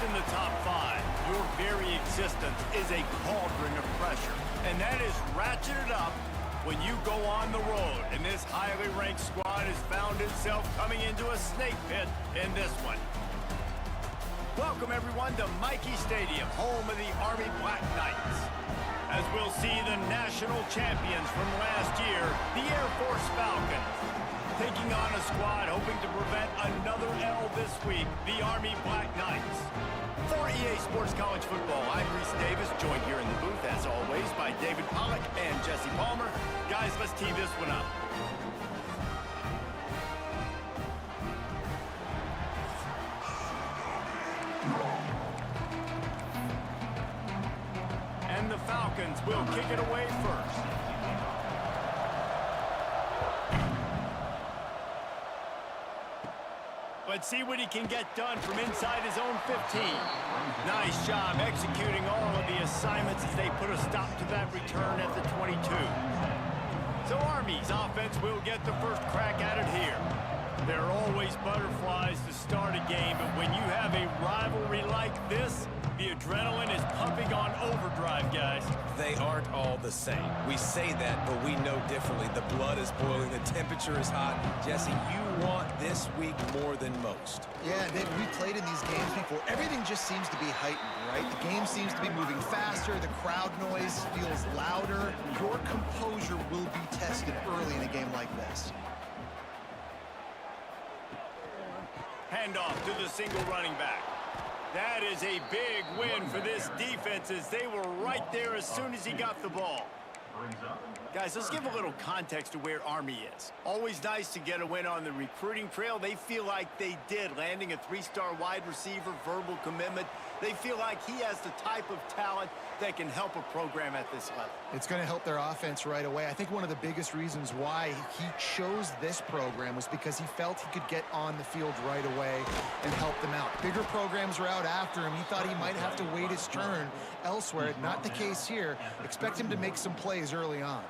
in the top 5, your very existence is a cauldron of pressure. And that is ratcheted up when you go on the road. And this highly ranked squad has found itself coming into a snake pit in this one. Welcome, everyone, to Michie Stadium, home of the Army Black Knights. As we'll see the national champions from last year, the Air Force Falcons, taking on a squad hoping to prevent another L this week, the Army Black Knights. For EA Sports College Football, I'm Reese Davis, joined here in the booth, as always, by David Pollack and Jesse Palmer. Guys, let's tee this one up. And the Falcons will kick it away first. Let's see what he can get done from inside his own 15. Nice job executing all of the assignments as they put a stop to that return at the 22. So Army's offense will get the first crack at it here. There are always butterflies to start a game, but when you have a rivalry like this, the adrenaline is pumping on overdrive, guys. They aren't all the same. We say that, but we know differently. The blood is boiling. The temperature is hot. Jesse, you want this week more than most. Yeah, David, we played in these games before. Everything just seems to be heightened, right? The game seems to be moving faster. The crowd noise feels louder. Your composure will be tested early in a game like this. Handoff to the single running back. That is a big win for this defense as they were right there as soon as he got the ball. Guys, let's give a little context to where Army is. Always nice to get a win on the recruiting trail. They feel like they did, landing a 3-star wide receiver, verbal commitment. They feel like he has the type of talent that can help a program at this level. It's going to help their offense right away. I think one of the biggest reasons why he chose this program was because he felt he could get on the field right away and help them out. Bigger programs were out after him. He thought he might have to wait his turn elsewhere. Not the case here. Expect him to make some plays early on.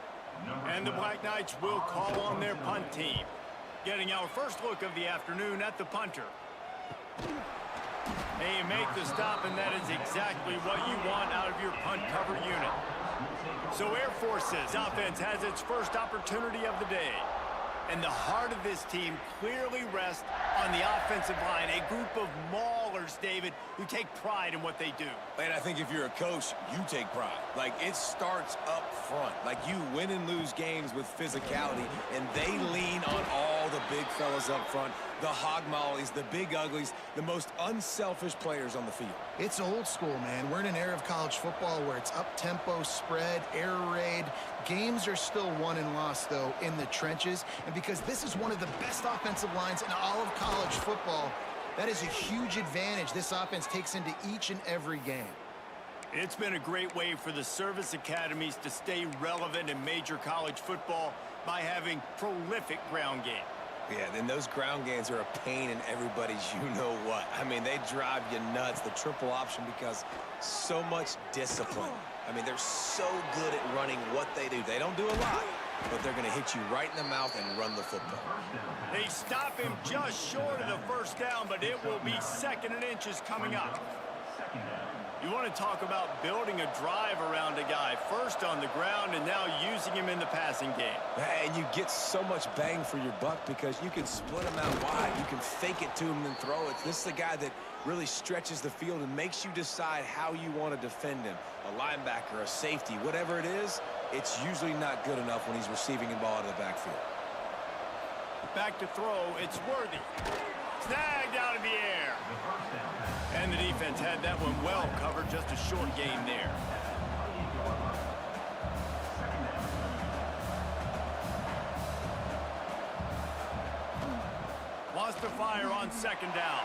And the Black Knights will call on their punt team. Getting our first look of the afternoon at the punter. They make the stop, and that is exactly what you want out of your punt cover unit. So Air Force's offense has its first opportunity of the day. And the heart of this team clearly rests on the offensive line, a group of maulers, David, who take pride in what they do. And I think if you're a coach, you take pride. Like, it starts up front. Like, you win and lose games with physicality, and they lean on all the big fellas up front, the hog mollies, the big uglies, the most unselfish players on the field. It's old school, man. We're in an era of college football where it's up-tempo, spread, air raid. Games are still won and lost, though, in the trenches. And because this is one of the best offensive lines in all of college football, that is a huge advantage this offense takes into each and every game. It's been a great way for the service academies to stay relevant in major college football by having prolific ground game. Yeah, then those ground games are a pain in everybody's you-know-what. I mean, they drive you nuts, the triple option, because so much discipline. I mean, they're so good at running what they do. They don't do a lot, but they're going to hit you right in the mouth and run the football. They stop him just short of the first down, but it will be 2nd and inches coming up. You want to talk about building a drive around a guy, first on the ground and now using him in the passing game. And you get so much bang for your buck because you can split him out wide. You can fake it to him and then throw it. This is the guy that really stretches the field and makes you decide how you want to defend him. A linebacker, a safety, whatever it is, it's usually not good enough when he's receiving the ball out of the backfield. Back to throw, it's Worthy. Snagged out of the air. And the defense had that one well covered, just a short game there. Wants to fire on 2nd down.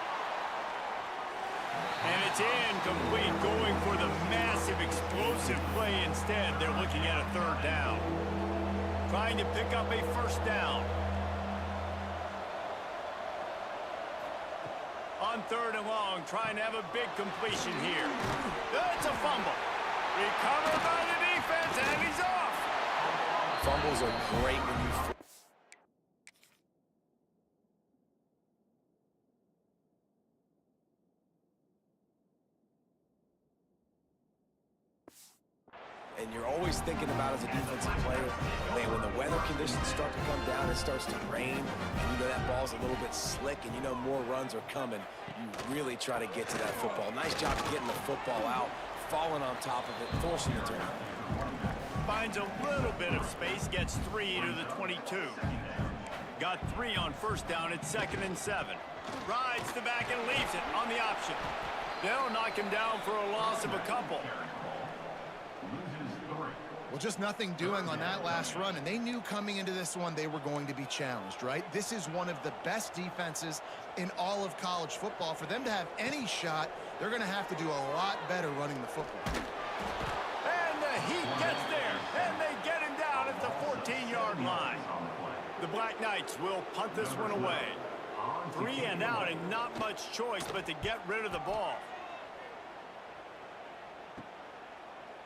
And it's incomplete, going for the massive explosive play instead. They're looking at a 3rd down. Trying to pick up a 1st down. On 3rd and long, trying to have a big completion here. It's a fumble. Recovered by the defense, and he's off. Fumbles are great when you... and you're always thinking about as a defensive player, man, when the weather conditions start to come down, it starts to rain, and you know that ball's a little bit slick, and you know more runs are coming, you really try to get to that football. Nice job of getting the football out, falling on top of it, forcing the turnover. Finds a little bit of space, gets 3 to the 22. Got 3 on first down at 2nd and 7. Rides the back and leaves it on the option. They'll knock him down for a loss of a couple. Well, just nothing doing on that last run, and they knew coming into this one they were going to be challenged, right? This is one of the best defenses in all of college football. For them to have any shot, they're going to have to do a lot better running the football. And the Heat gets there, and they get him down at the 14-yard line. The Black Knights will punt this one away. 3 and out, and not much choice but to get rid of the ball.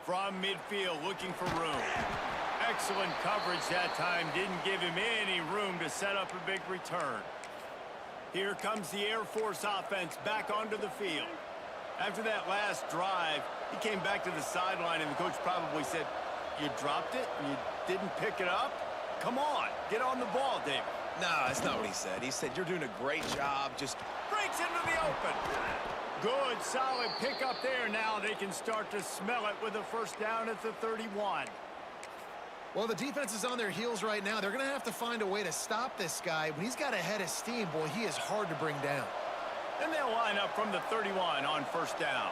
From midfield, looking for room. Excellent coverage that time. Didn't give him any room to set up a big return. Here comes the Air Force offense back onto the field. After that last drive, he came back to the sideline, and the coach probably said, "You dropped it and you didn't pick it up? Come on, get on the ball, David." No, that's not what he said. He said, "You're doing a great job. Just breaks into the open." Good, solid pickup there. Now they can start to smell it with a first down at the 31. Well, the defense is on their heels right now. They're going to have to find a way to stop this guy. When he's got a head of steam, boy, he is hard to bring down. And they'll line up from the 31 on first down.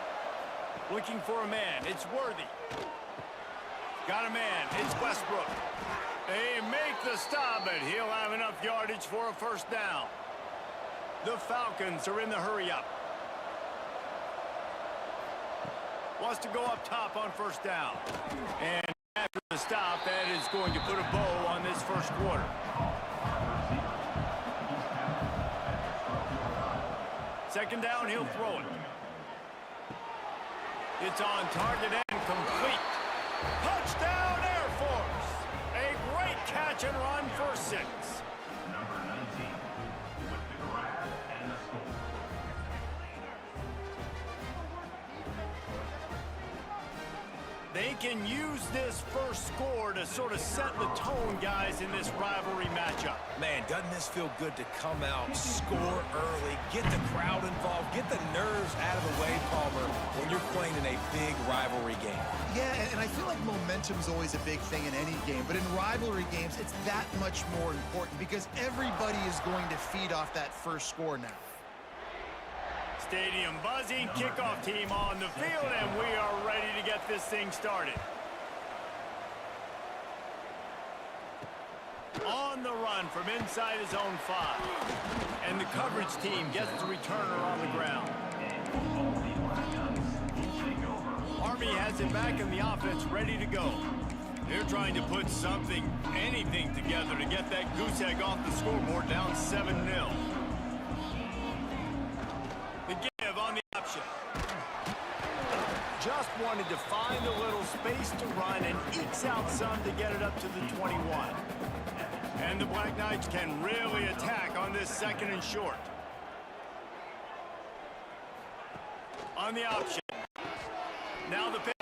Looking for a man. It's Worthy. Got a man. It's Westbrook. They make the stop, but he'll have enough yardage for a first down. The Falcons are in the hurry-up. Wants to go up top on first down. And after the stop, that is going to put a bow on this first quarter. Second down, he'll throw it. It's on target and complete. Touchdown, Air Force! A great catch and run for 6. Number 19 with the grab and the score. They can use this first score to sort of set the tone, guys, in this rivalry matchup. Man, doesn't this feel good to come out, score early, get the crowd involved, get the nerves out of the way, Palmer, when you're playing in a big rivalry game. Yeah, and I feel like momentum's always a big thing in any game, but in rivalry games, it's that much more important because everybody is going to feed off that first score now. Stadium buzzing, kickoff team on the field, and we are ready to get this thing started. On the run from inside his own 5. And the coverage team gets the returner on the ground. Army has it back in the offense ready to go. They're trying to put something, anything together to get that goose egg off the scoreboard down 7-0. The give on the option. Just wanted to find a little space to run and ekes out some to get it up to the 21. And the Black Knights can really attack on this 2nd and short. On the option. Now the pitch.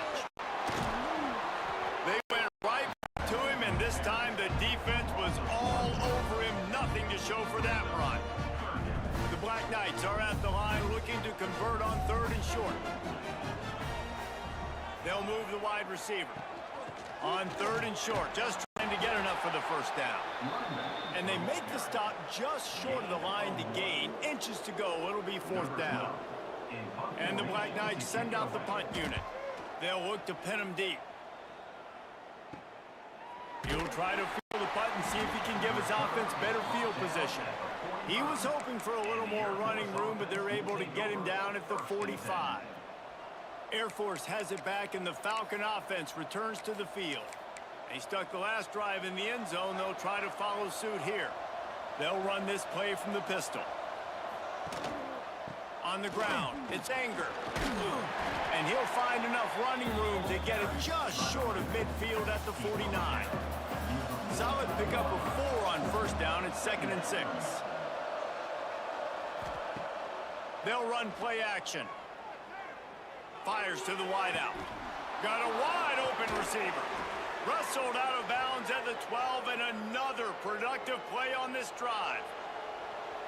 They went right to him, and this time the defense was all over him. Nothing to show for that run. The Black Knights are at the line looking to convert on 3rd and short. They'll move the wide receiver. On 3rd and short, just trying to get enough for the first down. And they make the stop just short of the line to gain. Inches to go, it'll be 4th down. And the Black Knights send out the punt unit. They'll look to pin him deep. He'll try to field the punt and see if he can give his offense better field position. He was hoping for a little more running room, but they're able to get him down at the 45. Air Force has it back, and the Falcon offense returns to the field. They stuck the last drive in the end zone. They'll try to follow suit here. They'll run this play from the pistol. On the ground, it's Anger. And he'll find enough running room to get it just short of midfield at the 49. Solid pickup of 4 on first down at 2nd and 6. They'll run play action. Fires to the wideout. Got a wide open open receiver. Wrestled out of bounds at the 12, and another productive play on this drive.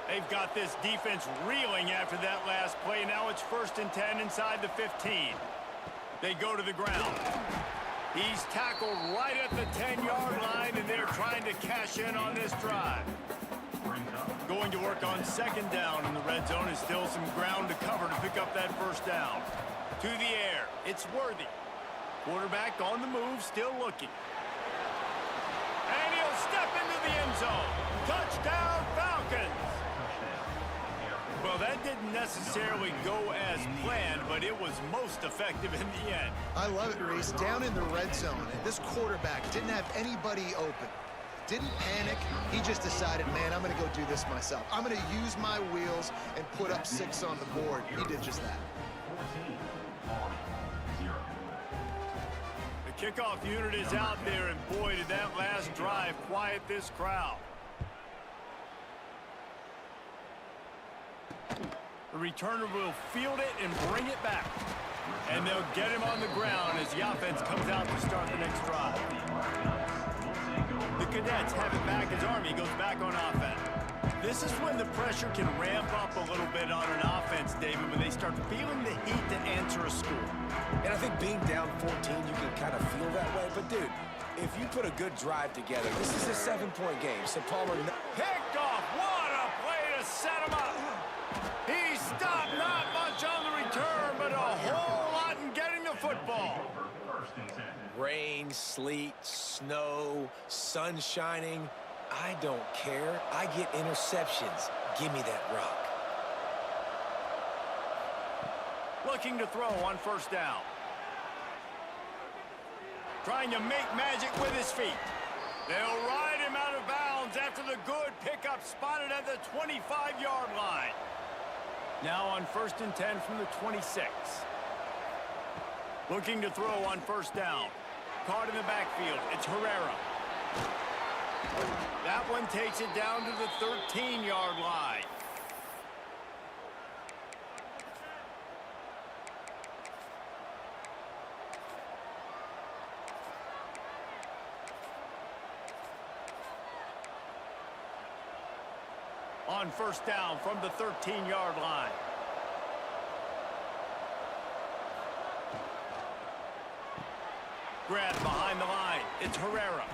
They've got this defense reeling after that last play. Now it's 1st and 10 inside the 15. They go to the ground. He's tackled right at the 10-yard line, and they're trying to cash in on this drive. Going to work on 2nd down in the red zone. Is still some ground to cover to pick up that 1st down. To the air. It's Worthy. Quarterback on the move, still looking. And he'll step into the end zone. Touchdown, Falcons! Well, that didn't necessarily go as planned, but it was most effective in the end. I love it, Reese. Down in the red zone, and this quarterback didn't have anybody open. Didn't panic. He just decided, man, I'm going to go do this myself. I'm going to use my wheels and put up 6 on the board. He did just that. 14-0. The kickoff unit is out there, and boy, did that last drive quiet this crowd. The returner will field it and bring it back. And they'll get him on the ground as the offense comes out to start the next drive. The Cadets have it back as Army goes back on offense. This is when the pressure can ramp up a little bit on an offense, David, when they start feeling the heat to answer a score. And I think being down 14, you can kind of feel that way. But, dude, if you put a good drive together, this is a 7-point game. So Palmer... Picked off. What a play to set him up. He stopped not much on the return, but a whole lot in getting the football. Rain, sleet, snow, sun shining. I don't care. I get interceptions. Give me that rock. Looking to throw on 1st down. Trying to make magic with his feet. They'll ride him out of bounds after the good pickup spotted at the 25-yard line. Now on 1st and 10 from the 26. Looking to throw on 1st down. Caught in the backfield. It's Herrera. That one takes it down to the 13-yard line. On 1st down from the 13-yard line. Grab behind the line. It's Herrera.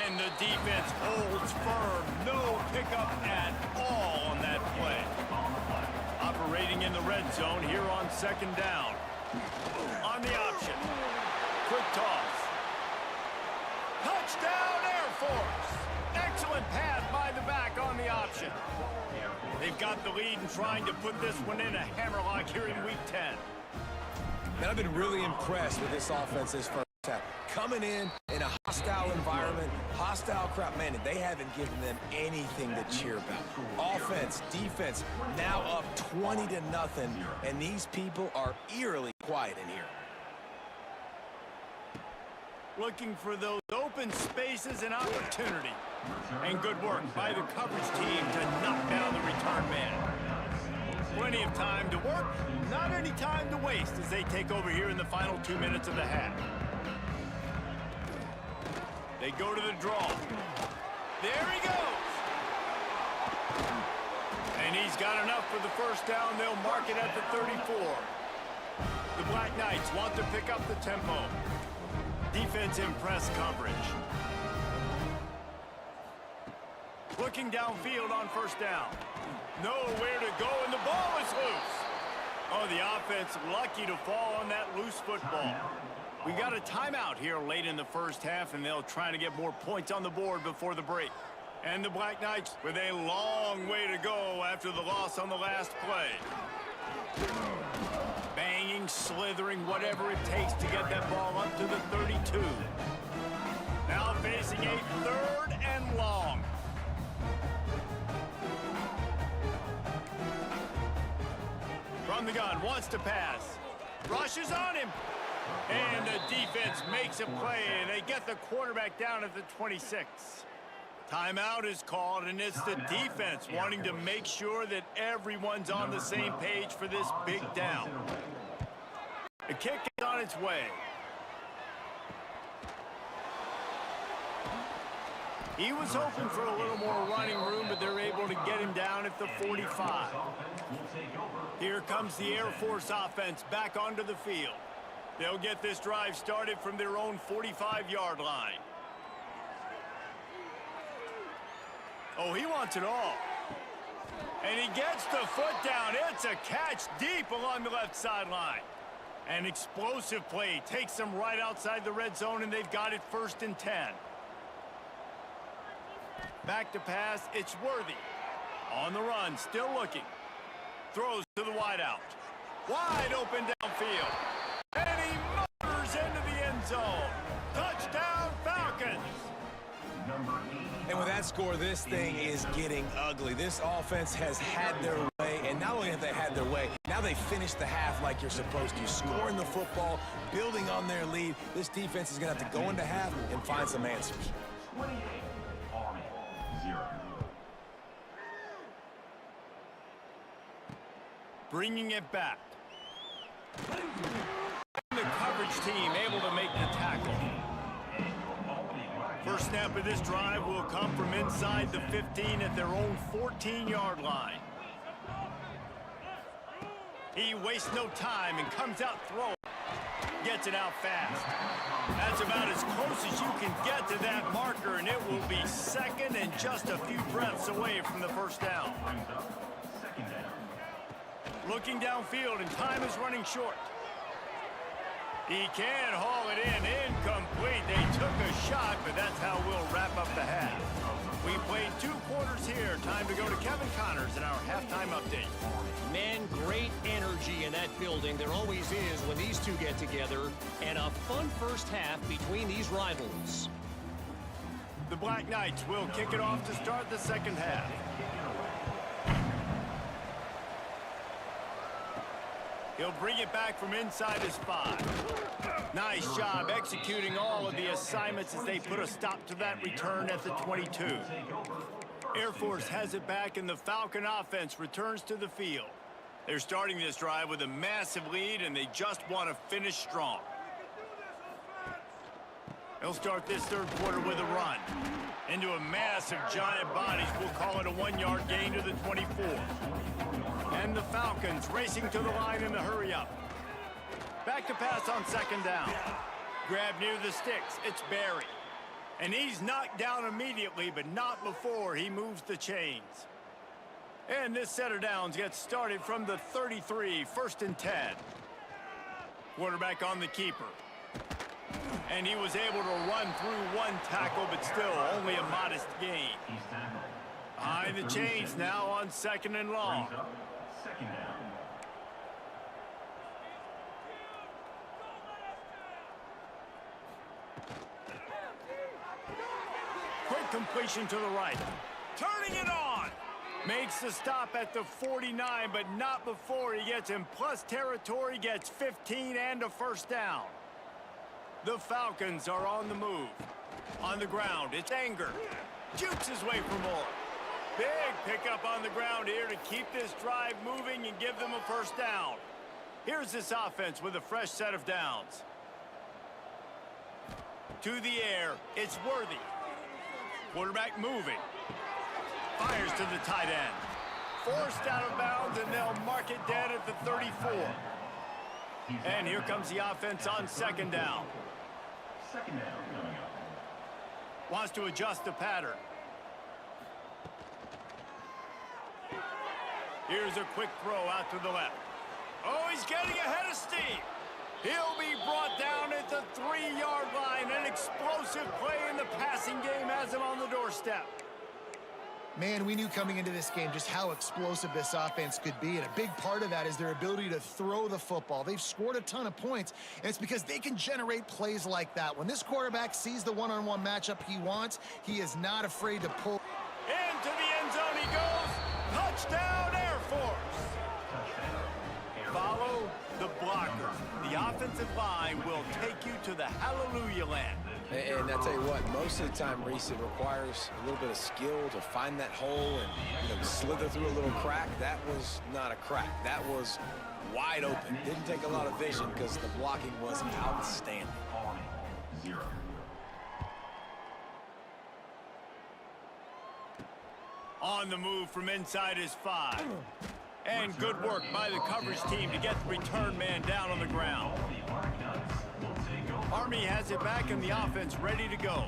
And the defense holds firm. No pickup at all on that play. Operating in the red zone here on 2nd down. On the option. Quick toss. Touchdown, Air Force. Excellent pass by the back on the option. They've got the lead and trying to put this one in a hammerlock here in Week 10. Man, I've been really impressed with this offense this first half. Coming in a hostile environment, hostile crowd, man, they haven't given them anything to cheer about. Offense, defense, now up 20-0, and these people are eerily quiet in here. Looking for those open spaces and opportunity. And good work by the coverage team to knock down the return man. Plenty of time to work, not any time to waste as they take over here in the final 2 minutes of the half. They go to the draw. There he goes. And he's got enough for the 1st down. They'll mark it at the 34. The Black Knights want to pick up the tempo. Defense in press coverage. Looking downfield on 1st down. Nowhere to go, and the ball is loose. Oh, the offense lucky to fall on that loose football. We got a timeout here late in the 1st half, and they'll try to get more points on the board before the break. And the Black Knights with a long way to go after the loss on the last play. Banging, slithering, whatever it takes to get that ball up to the 32. Now facing a 3rd and long. From the gun, wants to pass. Rushes on him. And the defense makes a play, and they get the quarterback down at the 26. Timeout is called, and it's the defense wanting to make sure that everyone's on the same page for this big down. The kick is on its way. He was hoping for a little more running room, but they're able to get him down at the 45. Here comes the Air Force offense back onto the field. They'll get this drive started from their own 45-yard line. Oh, he wants it all. And he gets the foot down. It's a catch deep along the left sideline. An explosive play takes them right outside the red zone, and they've got it 1st and 10. Back to pass, it's Worthy. On the run, still looking. Throws to the wideout. Wide open downfield. And he motors into the end zone. Touchdown, Falcons! And with that score, this thing is getting ugly. This offense has had their way, and not only have they had their way, now they finished the half like you're supposed to. Scoring the football, building on their lead. This defense is going to have to go into half and find some answers. 28, Army, 0. Bringing it back. And the coverage team able to make the tackle. First snap of this drive will come from inside the 15 at their own 14-yard line. He wastes no time and comes out throwing. Gets it out fast. That's about as close as you can get to that marker, and it will be 2nd and just a few breaths away from the first down. Looking downfield, and time is running short. He can haul it in. Incomplete. They took a shot, but that's how we'll wrap up the half. We played 2 quarters here. Time to go to Kevin Connors in our halftime update. Man, great energy in that building. There always is when these two get together. And a fun first half between these rivals. The Black Knights will kick it off to start the second half. He'll bring it back from inside his 5. Nice job executing all of the assignments as they put a stop to that return at the 22. Air Force has it back, and the Falcon offense returns to the field. They're starting this drive with a massive lead, and they just want to finish strong. They'll start this 3rd quarter with a run. Into a massive giant bodies. We'll call it a 1-yard gain to the 24. And the Falcons racing to the line in the hurry-up. Back to pass on 2nd down. Grab near the sticks. It's Barry. And he's knocked down immediately, but not before he moves the chains. And this set of downs gets started from the 33, 1st and 10. Quarterback on the keeper. And he was able to run through 1 tackle, but still only a modest gain. Behind the chains now on 2nd and long. 2nd down. Quick completion to the right. Turning it on. Makes the stop at the 49, but not before he gets in plus territory, gets 15 and a first down. The Falcons are on the move. On the ground, it's Anger. Jukes his way for more. Big pickup on the ground here to keep this drive moving and give them a first down. Here's this offense with a fresh set of downs. To the air, it's Worthy. Quarterback moving. Fires to the tight end. Forced out of bounds, and they'll mark it dead at the 34. And here comes the offense on 2nd down. 2nd down coming up. Wants to adjust the pattern. Here's a quick throw out to the left. Oh, he's getting ahead of steam. He'll be brought down at the 3-yard line. An explosive play in the passing game has him on the doorstep. Man, we knew coming into this game just how explosive this offense could be, and a big part of that is their ability to throw the football. They've scored a ton of points, and it's because they can generate plays like that. When this quarterback sees the one-on-one matchup he wants, he is not afraid to pull. Into the end zone he goes. Touchdown, Air Force. Follow the blocker. The offensive line will take you to the hallelujah land. And I tell you what, most of the time, Reese, it requires a little bit of skill to find that hole and slither through a little crack. That was not a crack. That was wide open. Didn't take a lot of vision because the blocking was outstanding. Army, 0. On the move from inside his 5. And good work by the coverage team to get the return man down on the ground. Army has it back in the offense, ready to go.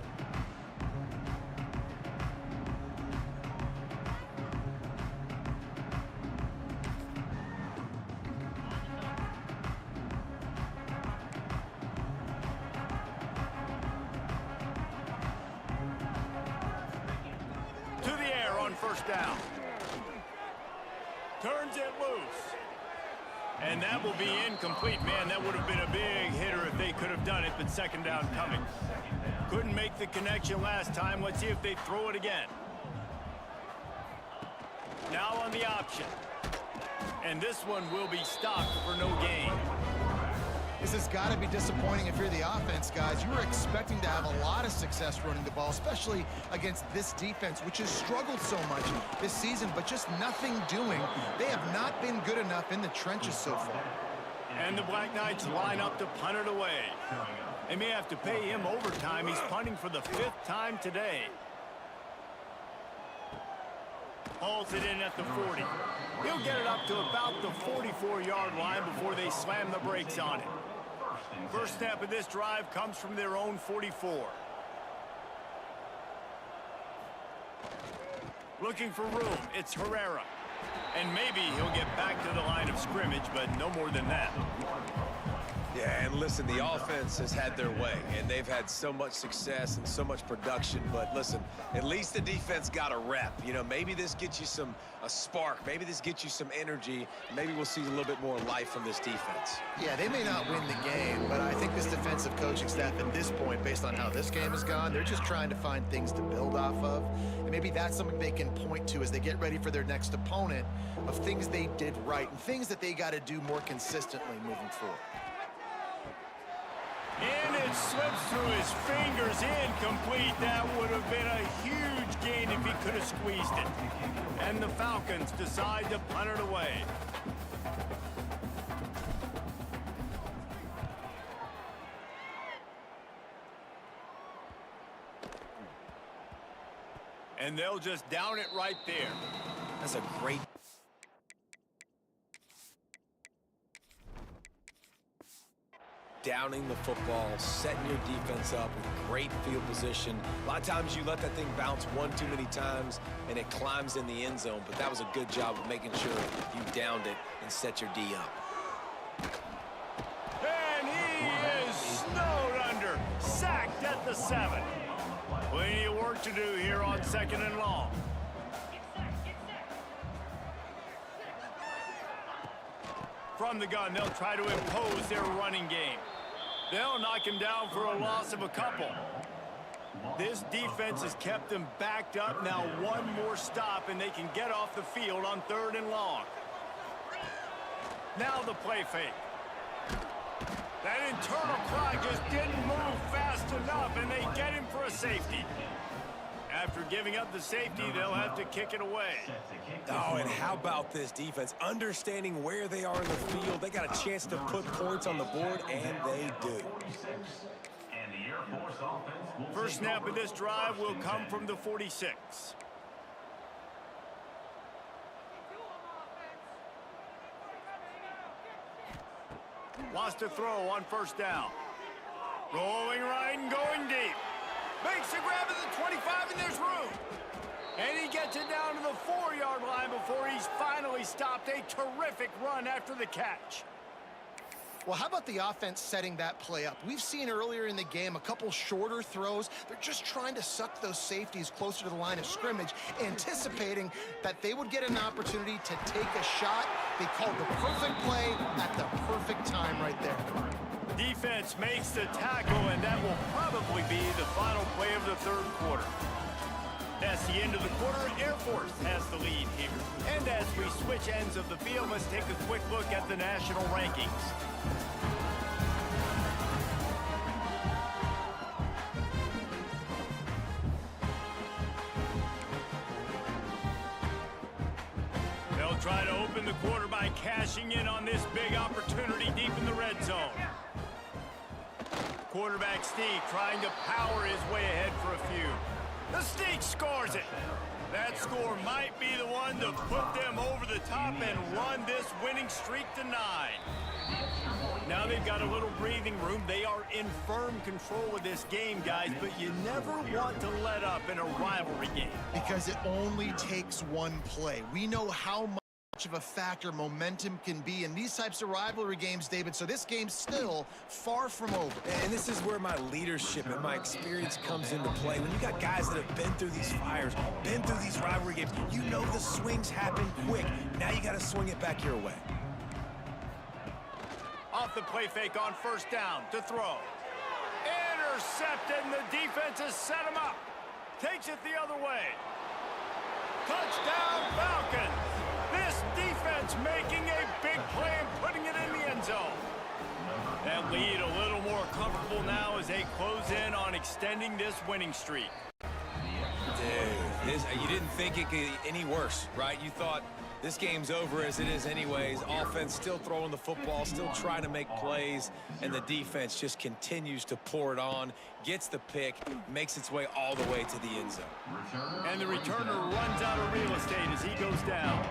To the air on first down. Turns it loose. And that will be incomplete. Man, that would have been a big hitter if they could have done it, but second down coming. Couldn't make the connection last time. Let's see if they throw it again. Now on the option. And this one will be stopped for no gain. This has got to be disappointing if you're the offense, guys. You were expecting to have a lot of success running the ball, especially against this defense, which has struggled so much this season, but just nothing doing. They have not been good enough in the trenches so far. And the Black Knights line up to punt it away. They may have to pay him overtime. He's punting for the 5th time today. Hauls it in at the 40. He'll get it up to about the 44-yard line before they slam the brakes on it. First snap of this drive comes from their own 44. Looking for room, it's Herrera. And maybe he'll get back to the line of scrimmage, but no more than that. Yeah, and listen, the offense has had their way, and they've had so much success and so much production. But listen, at least the defense got a rep. You know, maybe this gets you a spark. Maybe this gets you some energy. Maybe we'll see a little bit more life from this defense. Yeah, they may not win the game, but I think this defensive coaching staff at this point, based on how this game has gone, they're just trying to find things to build off of. And maybe that's something they can point to as they get ready for their next opponent, of things they did right and things that they got to do more consistently moving forward. And it slips through his fingers, incomplete. That would have been a huge gain if he could have squeezed it. And the Falcons decide to punt it away. And they'll just down it right there. That's a great... Downing the football, setting your defense up with great field position. A lot of times you let that thing bounce one too many times and it climbs in the end zone, but that was a good job of making sure you downed it and set your D up. And he is snowed under, sacked at the 7. Plenty of work to do here on 2nd and long. From the gun, they'll try to impose their running game. They'll knock him down for a loss of a couple. This defense has kept them backed up. Now one more stop, and they can get off the field on 3rd and long. Now the play fake. That internal clock just didn't move fast enough, and they get him for a safety. After giving up the safety, they'll have to kick it away. Oh, and how about this defense? Understanding where they are in the field. They got a chance to put points on the board, and they do. First snap of this drive will come from the 46. Wants to throw on first down. Rolling right and going deep. Makes a grab at the 25, and there's room. And he gets it down to the 4-yard line before he's finally stopped. A terrific run after the catch. Well, how about the offense setting that play up? We've seen earlier in the game a couple shorter throws. They're just trying to suck those safeties closer to the line of scrimmage, anticipating that they would get an opportunity to take a shot. They called the perfect play at the perfect time right there. Defense makes the tackle, and that will probably be the final play of the 3rd quarter. That's the end of the quarter. Air Force has the lead here. And as we switch ends of the field, let's take a quick look at the national rankings. They'll try to open the quarter by cashing in on this big opportunity deep in the red zone. Quarterback Steve trying to power his way ahead for a few. The Sneak scores it. That score might be the one to put them over the top and run this winning streak to 9. Now they've got a little breathing room. They are in firm control of this game, guys, but you never want to let up in a rivalry game. Because it only takes one play. We know how much of a factor momentum can be in these types of rivalry games, David, so this game's still far from over. And this is where my leadership and my experience comes into play. When you got guys that have been through these fires, been through these rivalry games, you know the swings happen quick. Now you got to swing it back your way. Off the play fake on first down to throw. Intercepted, and the defense has set him up. Takes it the other way. Touchdown, Falcons! This defense making a big play and putting it in the end zone. That lead a little more comfortable now as they close in on extending this winning streak. Dude, you didn't think it could get any worse, right? You thought this game's over as it is anyways. Offense still throwing the football, still trying to make plays, and the defense just continues to pour it on, gets the pick, makes its way all the way to the end zone. And the returner runs out of real estate as he goes down.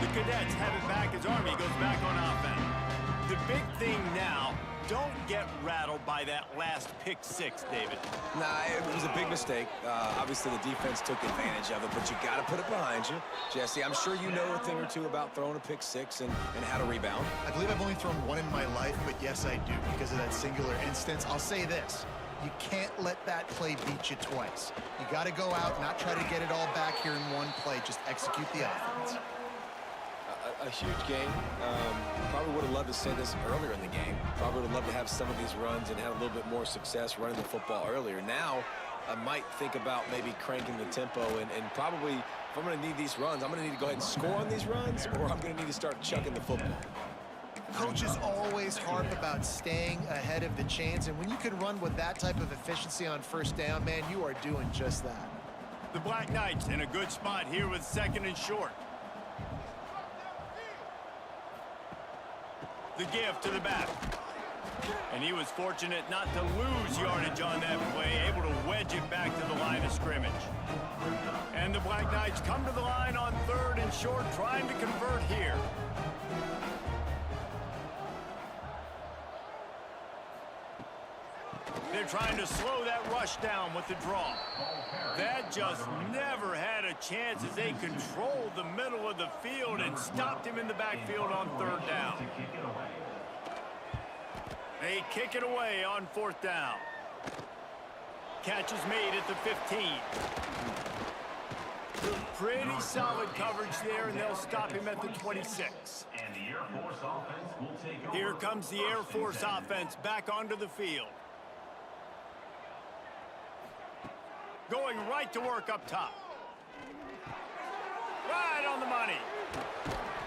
The Cadets have it back as Army goes back on offense. The big thing now, don't get rattled by that last pick six, David. Nah, it was a big mistake. Obviously, the defense took advantage of it, but you got to put it behind you. Jesse, I'm sure you know a thing or two about throwing a pick six and how to rebound. I believe I've only thrown one in my life, but yes, I do because of that singular instance. I'll say this. You can't let that play beat you twice. You got to go out, not try to get it all back here in one play. Just execute the offense. A huge game. Probably would have loved to say this earlier in the game. Probably would have loved to have some of these runs and have a little bit more success running the football earlier. Now, I might think about maybe cranking the tempo and probably, if I'm going to need these runs, I'm going to need to go ahead and score on these runs, or I'm going to need to start chucking the football. Coaches always harp about staying ahead of the chains, and when you can run with that type of efficiency on first down, man, you are doing just that. The Black Knights in a good spot here with 2nd and short. The give to the back. And he was fortunate not to lose yardage on that play, able to wedge it back to the line of scrimmage. And the Black Knights come to the line on 3rd and short, trying to convert here. They're trying to slow that rush down with the draw. That just never had a chance as they controlled the middle of the field and stopped him in the backfield on 3rd down. They kick it away on 4th down. Catch is made at the 15. Pretty solid coverage there, and they'll stop him at the 26. And the Air Force offense will take over. Here comes the Air Force offense back onto the field. Going right to work up top. Right on the money.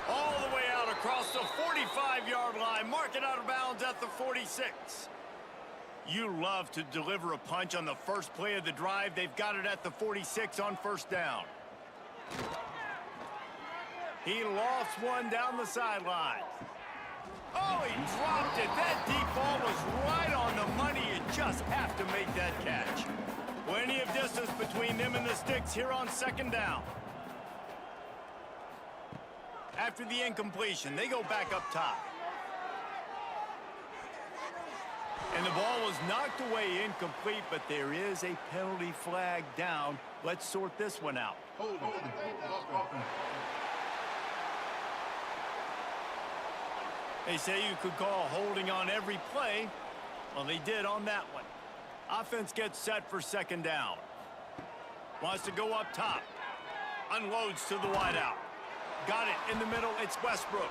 All the way out across the 45-yard line. Mark it out of bounds at the 46. You love to deliver a punch on the first play of the drive. They've got it at the 46 on 1st down. He lost one down the sideline. Oh, he dropped it. That deep ball was right on the money. You just have to make that catch. Plenty of distance between them and the sticks here on 2nd down. After the incompletion, they go back up top. And the ball was knocked away incomplete, but there is a penalty flag down. Let's sort this one out. They say you could call holding on every play. Well, they did on that one. Offense gets set for 2nd down. Wants to go up top. Unloads to the wideout. Got it in the middle. It's Westbrook.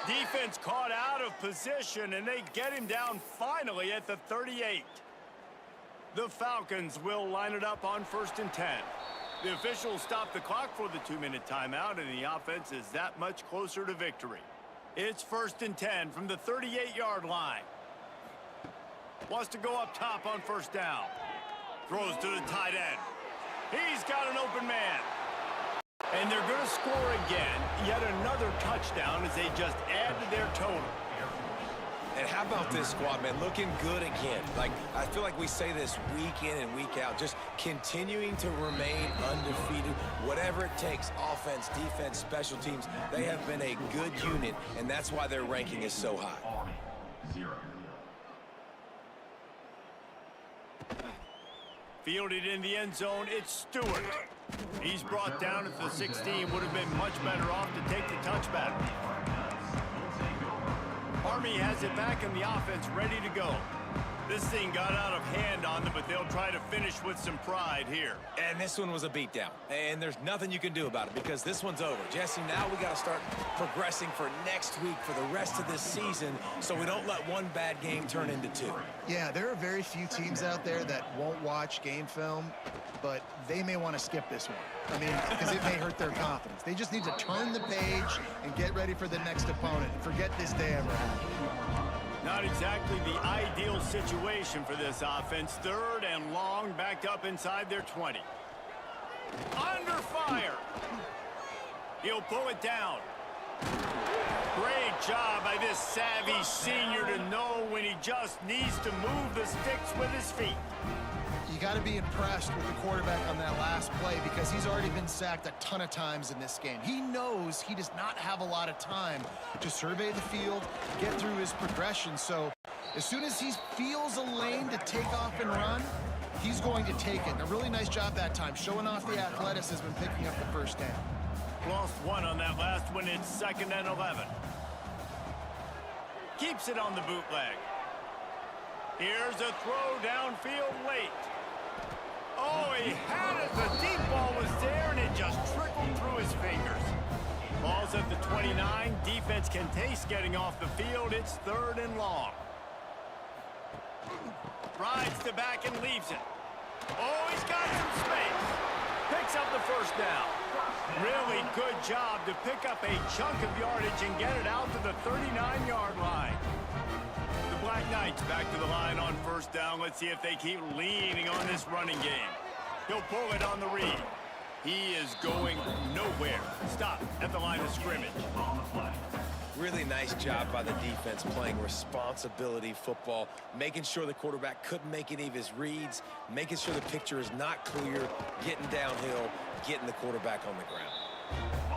Defense caught out of position, and they get him down finally at the 38. The Falcons will line it up on 1st and 10. The officials stop the clock for the 2-minute timeout, and the offense is that much closer to victory. It's 1st and 10 from the 38-yard line. Wants to go up top on 1st down. Throws to the tight end. He's got an open man. And they're going to score again. Yet another touchdown as they just add to their total. And how about this squad, man? Looking good again. Like, I feel like we say this week in and week out, just continuing to remain undefeated. Whatever it takes, offense, defense, special teams, they have been a good unit, and that's why their ranking is so high. Army, 0. Fielded in the end zone, it's Stewart. He's brought down at the 16. Would have been much better off to take the touchback. Army has it back in the offense, ready to go. This thing got out of hand on them, but they'll try to finish with some pride here. And this one was a beatdown. And there's nothing you can do about it because this one's over. Jesse, now we got to start progressing for next week for the rest of this season so we don't let one bad game turn into two. Yeah, there are very few teams out there that won't watch game film, but they may want to skip this one. I mean, because it may hurt their confidence. They just need to turn the page and get ready for the next opponent and forget this day ever happened. Not exactly the ideal situation for this offense. 3rd and long, backed up inside their 20. Under fire. He'll pull it down. Great job by this savvy senior to know when he just needs to move the sticks with his feet. You got to be impressed with the quarterback on that last play because he's already been sacked a ton of times in this game. He knows he does not have a lot of time to survey the field, get through his progression. So as soon as he feels a lane to take off and run, he's going to take it. And a really nice job that time, showing off the athleticism and picking up the first down. Lost one on that last one. It's 2nd and 11. Keeps it on the bootleg. Here's a throw downfield late. Oh, he had it. The deep ball was there, and it just trickled through his fingers. Ball's at the 29. Defense can taste getting off the field. It's 3rd and long. Rides to back and leaves it. Oh, he's got some space. Picks up the first down. Really good job to pick up a chunk of yardage and get it out to the 39-yard line. Black Knights back to the line on 1st down. Let's see if they keep leaning on this running game. He'll pull it on the read. He is going nowhere. Stop at the line of scrimmage. Really nice job by the defense playing responsibility football, making sure the quarterback couldn't make any of his reads, making sure the picture is not clear, getting downhill, getting the quarterback on the ground.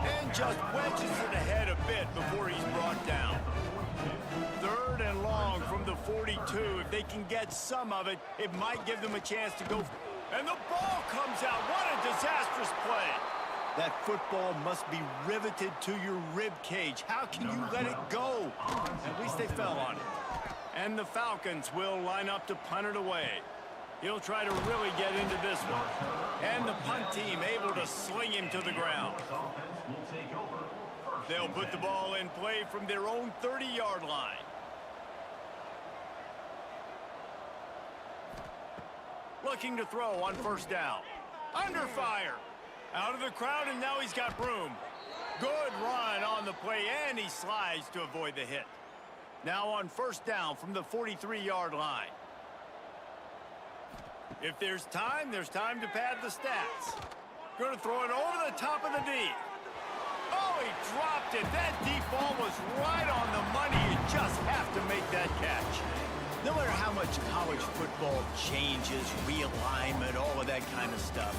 And just wedges it ahead a bit before he's brought down. 3rd and long from the 42. If they can get some of it, it might give them a chance to go. And the ball comes out. What a disastrous play. That football must be riveted to your rib cage. How can you let it go? At least they fell on it. And the Falcons will line up to punt it away. He'll try to really get into this one. And the punt team able to sling him to the ground. They'll put the ball in play from their own 30-yard line. Looking to throw on 1st down. Under fire. Out of the crowd, and now he's got room. Good run on the play, and he slides to avoid the hit. Now on 1st down from the 43-yard line. If there's time to pad the stats. Going to throw it over the top of the D. Oh, he dropped it. That deep ball was right on the money. You just have to make that catch. No matter how much college football changes, realignment, all of that kind of stuff,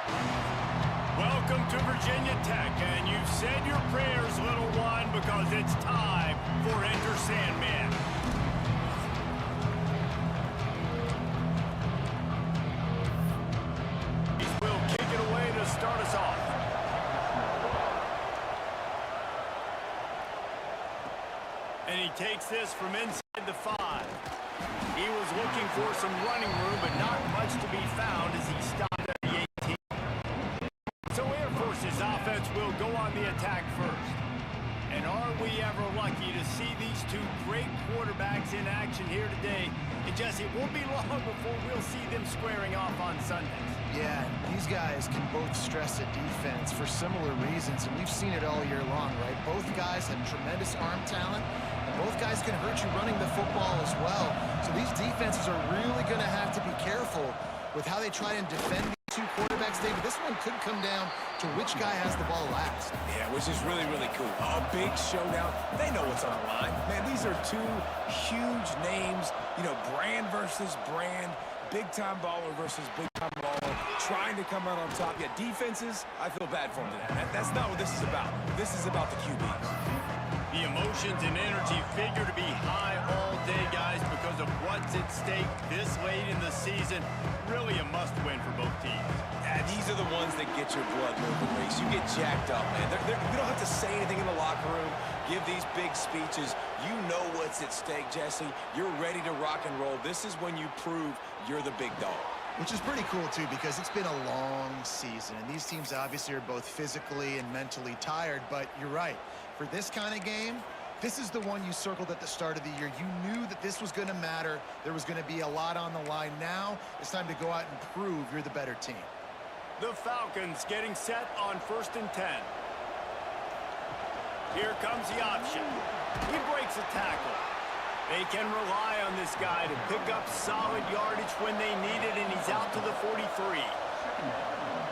Welcome to Virginia Tech, and you've said your prayers, little one, because it's time for Enter Sandman. He will kick it away to start us off. And he takes this from inside the 5. He was looking for some running room, but not much to be found as he stopped at the 18. So Air Force's offense will go on the attack first. And are we ever lucky to see these two great quarterbacks in action here today? And Jesse, it won't be long before we'll see them squaring off on Sundays. Yeah, these guys can both stress a defense for similar reasons, and we've seen it all year long, right? Both guys have tremendous arm talent, and both guys can hurt you running the football as well. So these defenses are really going to have to be careful with how they try and defend these two quarterbacks, David. This one could come down to which guy has the ball last. Yeah, which is really, really cool. A big showdown. They know what's on the line. Man, these are two huge names, you know, brand versus brand, big-time baller versus big-time baller, trying to come out on top. Yeah, defenses, I feel bad for them today. That's not what this is about. This is about the QBs. The emotions and energy figure to be high all day, guys, because of what's at stake this late in the season. Really a must-win for both teams. Yeah, these are the ones that get your blood moving, Reese. You get jacked up, man. You don't have to say anything in the locker room, give these big speeches. You know what's at stake, Jesse. You're ready to rock and roll. This is when you prove you're the big dog. Which is pretty cool, too, because it's been a long season, and these teams obviously are both physically and mentally tired, but you're right. For this kind of game, this is the one you circled at the start of the year. You knew that this was going to matter. There was going to be a lot on the line. Now it's time to go out and prove you're the better team. The Falcons getting set on 1st and 10. Here comes the option. He breaks a tackle. They can rely on this guy to pick up solid yardage when they need it, and he's out to the 43.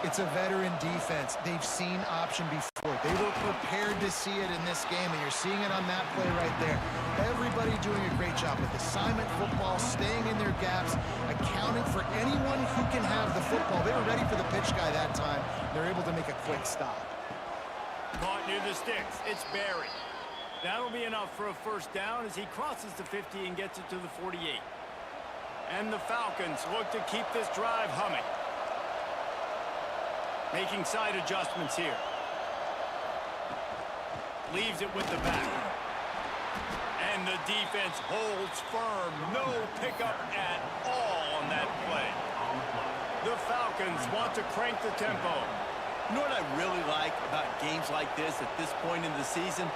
It's a veteran defense. They've seen option before. They were prepared to see it in this game, and you're seeing it on that play right there. Everybody doing a great job with assignment football, staying in their gaps, accounting for anyone who can have the football. They were ready for the pitch guy that time. They're able to make a quick stop. Caught near the sticks. It's Barry. That'll be enough for a first down as he crosses the 50 and gets it to the 48. And the Falcons look to keep this drive humming. Making side adjustments here. Leaves it with the back. And the defense holds firm. No pickup at all on that play. The Falcons want to crank the tempo. You know what I really like about games like this at this point in the season?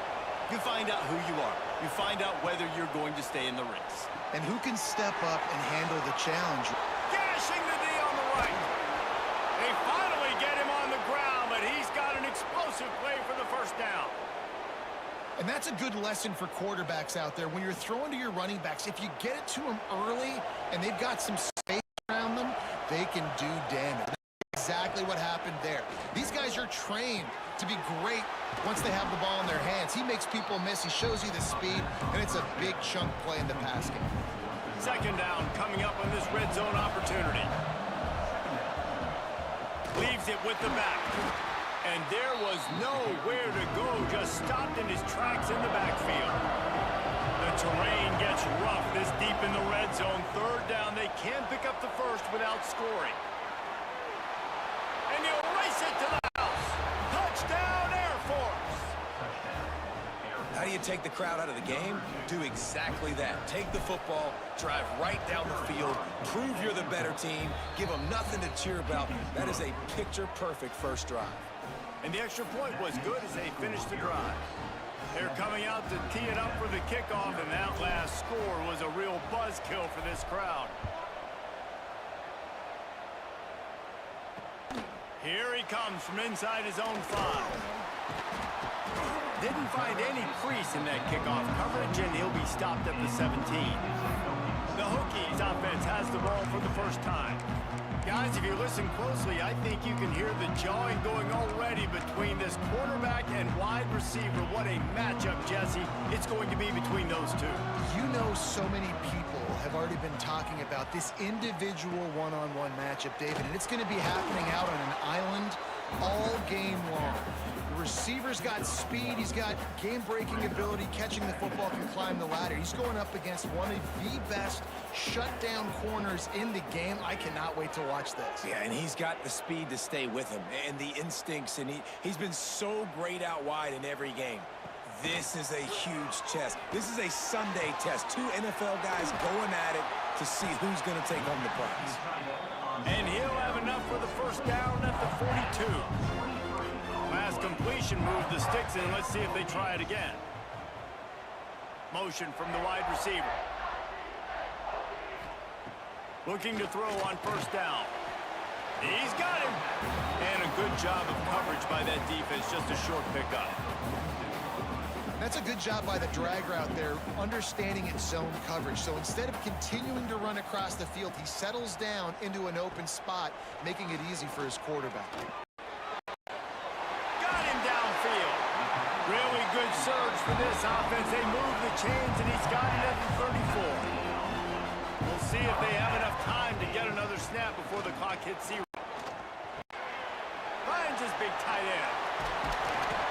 You find out who you are. You find out whether you're going to stay in the race. And who can step up and handle the challenge. Gashing the D on the right. They finally get him on the ground, but he's got an explosive play for the first down. And that's a good lesson for quarterbacks out there. When you're throwing to your running backs, if you get it to them early and they've got some space around them, they can do damage. That's exactly what happened there. These guys are trained to be great once they have the ball in their hands. He makes people miss. He shows you the speed, and it's a big chunk play in the pass game. Second down coming up on this red zone opportunity. Leaves it with the back. And there was nowhere to go, just stopped in his tracks in the backfield. The terrain gets rough this deep in the red zone. Third down, they can pick up the first without scoring. And he'll race it to the house. Touchdown, Air Force. How do you take the crowd out of the game? Do exactly that. Take the football, drive right down the field, prove you're the better team, give them nothing to cheer about. That is a picture-perfect first drive. And the extra point was good as they finished the drive. They're coming out to tee it up for the kickoff, and that last score was a real buzzkill for this crowd. Here he comes from inside his own 5. Didn't find any crease in that kickoff coverage, and he'll be stopped at the 17. The Hokies offense has the ball for the first time. Guys, if you listen closely, I think you can hear the jawing going already between this quarterback and wide receiver. What a matchup, Jesse, it's going to be between those two. You know, so many people have already been talking about this individual one-on-one matchup, David, and it's going to be happening out on an island receiver's got speed. He's got game-breaking ability, catching the football, can climb the ladder. He's going up against one of the best shutdown corners in the game. I cannot wait to watch this. Yeah, and he's got the speed to stay with him and the instincts, and he's been so great out wide in every game. This is a huge test. This is a Sunday test. Two NFL guys going at it to see who's going to take home the prize. And he'll have enough for the first down at the 42. Last completion moved the sticks in. Let's see if they try it again. Motion from the wide receiver. Looking to throw on first down. He's got him. And a good job of coverage by that defense. Just a short pickup. That's a good job by the drag route there, understanding its zone coverage. So instead of continuing to run across the field, he settles down into an open spot, making it easy for his quarterback. Got him downfield. Really good surge for this offense. They move the chains, and he's got it at the 34. We'll see if they have enough time to get another snap before the clock hits 0. Finds his big tight end.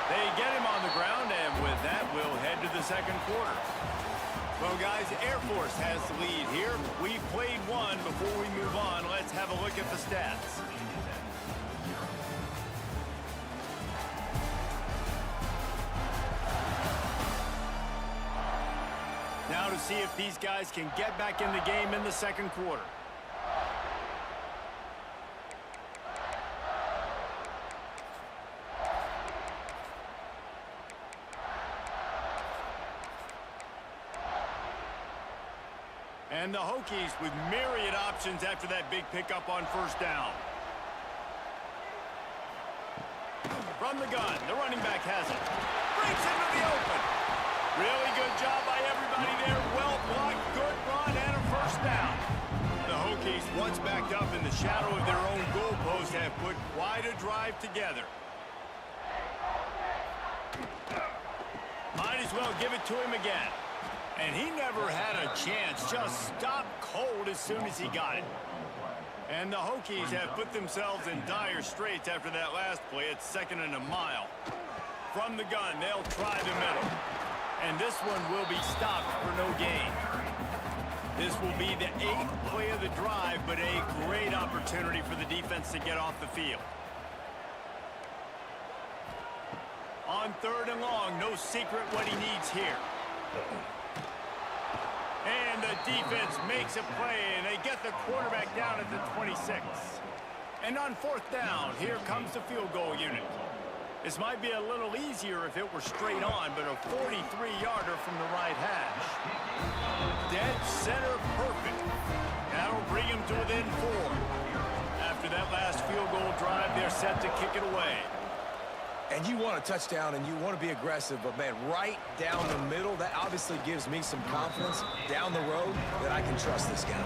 They get him on the ground, and with that, we'll head to the second quarter. Well, guys, Air Force has the lead here. We've played one. Before we move on, let's have a look at the stats. Now to see if these guys can get back in the game in the second quarter. And the Hokies with myriad options after that big pickup on first down. From the gun, the running back has it. Breaks into the open. Really good job by everybody there. Well blocked, good run, and a first down. The Hokies, once backed up in the shadow of their own goalpost, have put quite a drive together. Might as well give it to him again. And he never had a chance, just stopped cold as soon as he got it. And the Hokies have put themselves in dire straits after that last play. It's 2nd and a mile. From the gun, they'll try the middle. And this one will be stopped for no gain. This will be the 8th play of the drive, but a great opportunity for the defense to get off the field. On 3rd and long, no secret what he needs here. And the defense makes a play, and they get the quarterback down at the 26. And on 4th down, here comes the field goal unit. This might be a little easier if it were straight on, but a 43-yarder from the right hash. Dead center perfect. That'll bring him to within 4. After that last field goal drive, they're set to kick it away. And you want a touchdown, and you want to be aggressive, but, man, right down the middle, that obviously gives me some confidence down the road that I can trust this guy.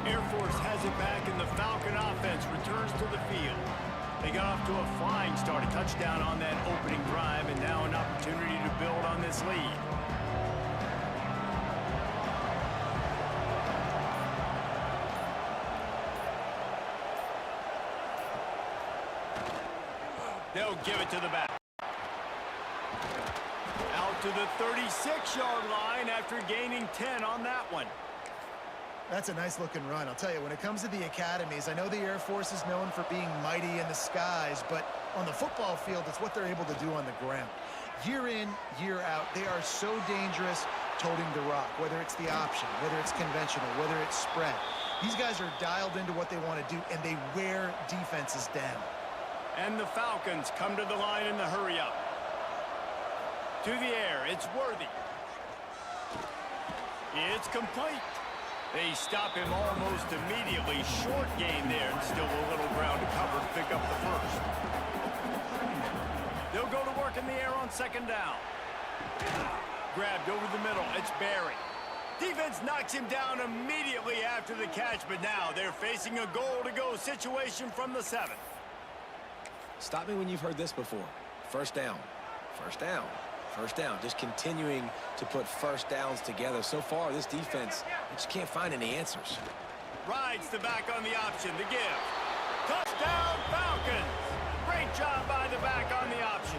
Air Force has it back, and the Falcon offense returns to the field. They got off to a flying start, a touchdown on that opening drive, and now an opportunity to build on this lead. They'll give it to the back. Out to the 36-yard line after gaining 10 on that one. That's a nice-looking run. I'll tell you, when it comes to the academies, I know the Air Force is known for being mighty in the skies, but on the football field, it's what they're able to do on the ground. Year in, year out, they are so dangerous toting the rock, whether it's the option, whether it's conventional, whether it's spread. These guys are dialed into what they want to do, and they wear defenses down. And the Falcons come to the line in the hurry-up. To the air, it's Worthy. It's complete. They stop him almost immediately. Short gain there, and still a little ground to cover to pick up the first. They'll go to work in the air on 2nd down. Grabbed over the middle, it's Barry. Defense knocks him down immediately after the catch, but now they're facing a goal-to-go situation from the 7. Stop me when you've heard this before. First down, first down, first down. Just continuing to put first downs together. So far, this defense just can't find any answers. Rides the back on the option, the give. Touchdown, Falcons! Great Great job by the back on the option.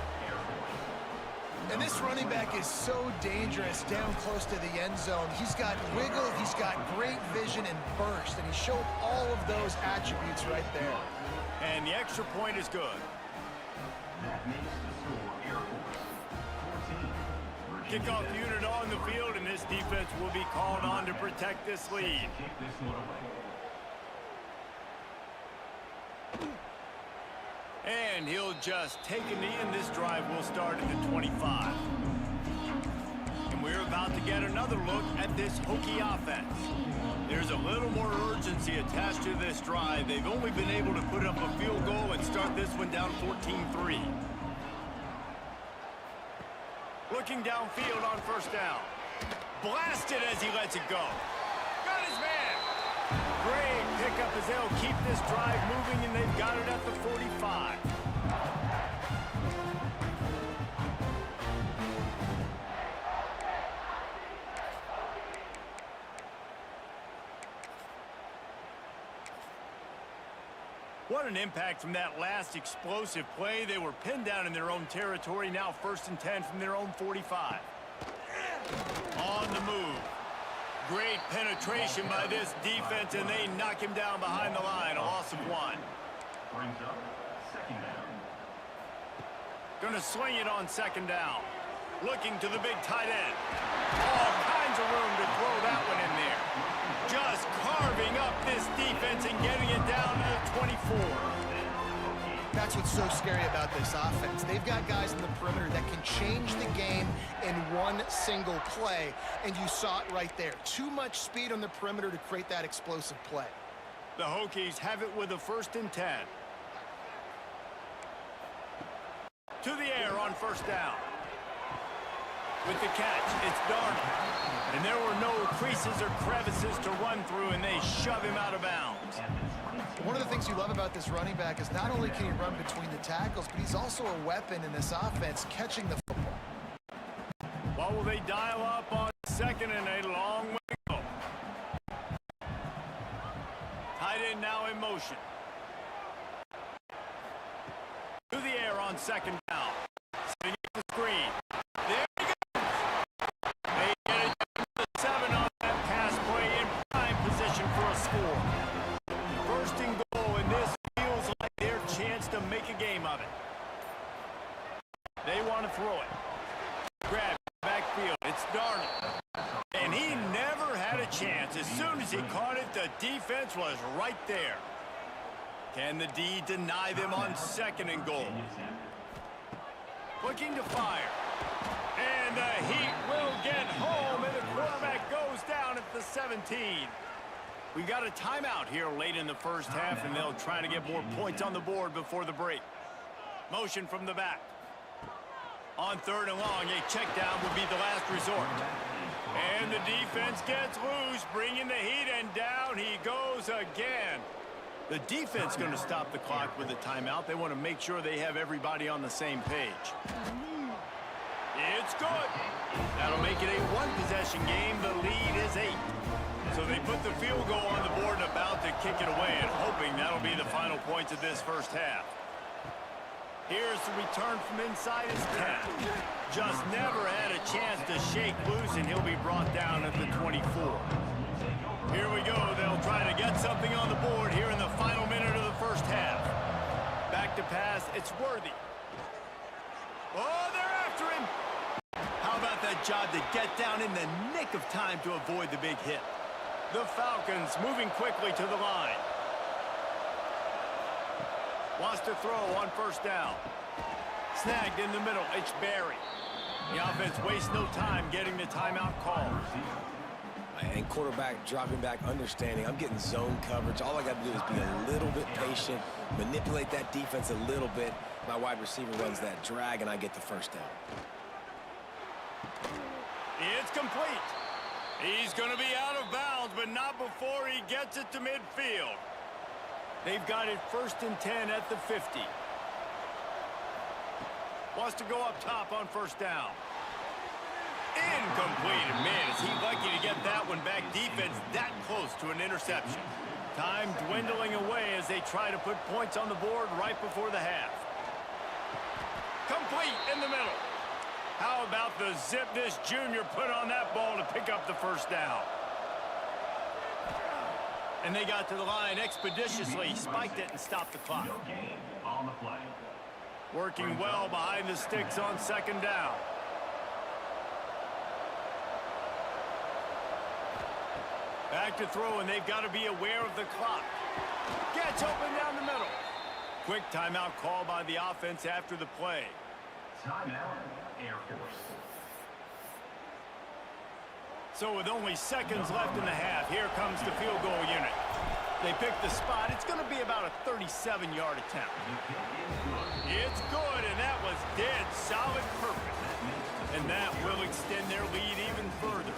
And this running back is so dangerous down close to the end zone. He's got wiggle, he's got great vision and burst, and he showed all of those attributes right there. And the extra point is good. That makes the score Air Force 14. Kickoff unit on the field, and this defense will be called on to protect this lead. Kick this one away. And he'll just take a knee, and this drive will start at the 25. And we're about to get another look at this Hokie offense. There's a little more urgency attached to this drive. They've only been able to put up a field goal and start this one down 14-3. Looking downfield on first down. Blasted as he lets it go. Got his man. Great pickup as they'll keep this drive moving, and they've got it at the 45. What an impact from that last explosive play. They were pinned down in their own territory, now 1st and 10 from their own 45. On the move. Great penetration by this defense, and they knock him down behind the line. A loss of 1. Brings up second down. Gonna swing it on 2nd down. Looking to the big tight end. All kinds of room to throw that one in there. Just carving up this defense and getting it down to the 24. That's what's so scary about this offense. They've got guys in the perimeter that can change the game in one single play, and you saw it right there. Too much speed on the perimeter to create that explosive play. The Hokies have it with a 1st and 10. To the air on 1st down. With the catch, it's Darnold. And there were no creases or crevices to run through, and they shove him out of bounds. One of the things you love about this running back is not only can he run between the tackles, but he's also a weapon in this offense, catching the football. What will they dial up on 2nd and a long way to go? Tight end now in motion. To the air on 2nd down. Setting up the screen. There he goes. They get it down to the 7 on that pass play in prime position for a score. 1st and goal, and this feels like their chance to make a game of it. They want to throw it. Grab backfield. It's Darnold. And he never had a chance. As soon as he caught it, the defense was right there. Can the D deny them on 2nd and goal? Looking to fire. And the Heat will get home, and the quarterback goes down at the 17. We got a timeout here late in the 1st half, and they'll try to get more points on the board before the break. Motion from the back. On 3rd and long, a check down would be the last resort. And the defense gets loose, bringing the Heat, and down he goes again. The defense going to stop the clock with a timeout. They want to make sure they have everybody on the same page. It's good. That'll make it a 1-possession game. The lead is 8. So they put the field goal on the board and about to kick it away, and hoping that'll be the final points of this 1st half. Here's the return from inside his 10. Just never had a chance to shake loose, and he'll be brought down at the 24. Here we go. They'll try to get something on the board here in the final minute of the 1st half. Back to pass. It's Worthy. Oh, they're after him. How about that job to get down in the nick of time to avoid the big hit? The Falcons moving quickly to the line. Wants to throw on 1st down. Snagged in the middle. It's Barry. The offense wastes no time getting the timeout called. And quarterback dropping back, understanding I'm getting zone coverage. All I got to do is be a little bit patient, manipulate that defense a little bit. My wide receiver runs that drag, and I get the 1st down. It's complete. He's going to be out of bounds, but not before he gets it to midfield. They've got it 1st and 10 at the 50. Wants to go up top on 1st down. Incomplete. And man, is he lucky to get that one back. Defense that close to an interception. Time dwindling away as they try to put points on the board right before the half. complete in the middle. How about the zip this junior put on that ball to pick up the first down? And they got to the line expeditiously, spiked it and stopped the clock. No gain on the play. Working well behind the sticks on second down. Back to throw, and they've got to be aware of the clock. Gets open down the middle. Quick timeout call by the offense after the play. Timeout, Air Force. So with only seconds left in the half, here comes the field goal unit. They pick the spot. It's going to be about a 37-yard attempt. It's good, and that was dead solid perfect. And that will extend their lead even further.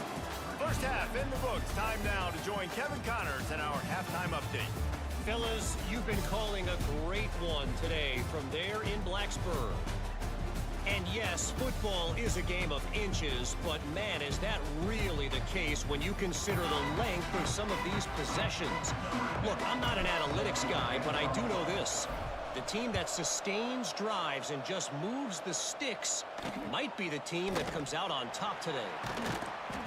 First half in the books. Time now to join Kevin Connors in our halftime update. Fellas, you've been calling a great one today from there in Blacksburg. And yes, football is a game of inches, but man, is that really the case when you consider the length of some of these possessions. Look, I'm not an analytics guy, but I do know this. The team that sustains drives and just moves the sticks might be the team that comes out on top today.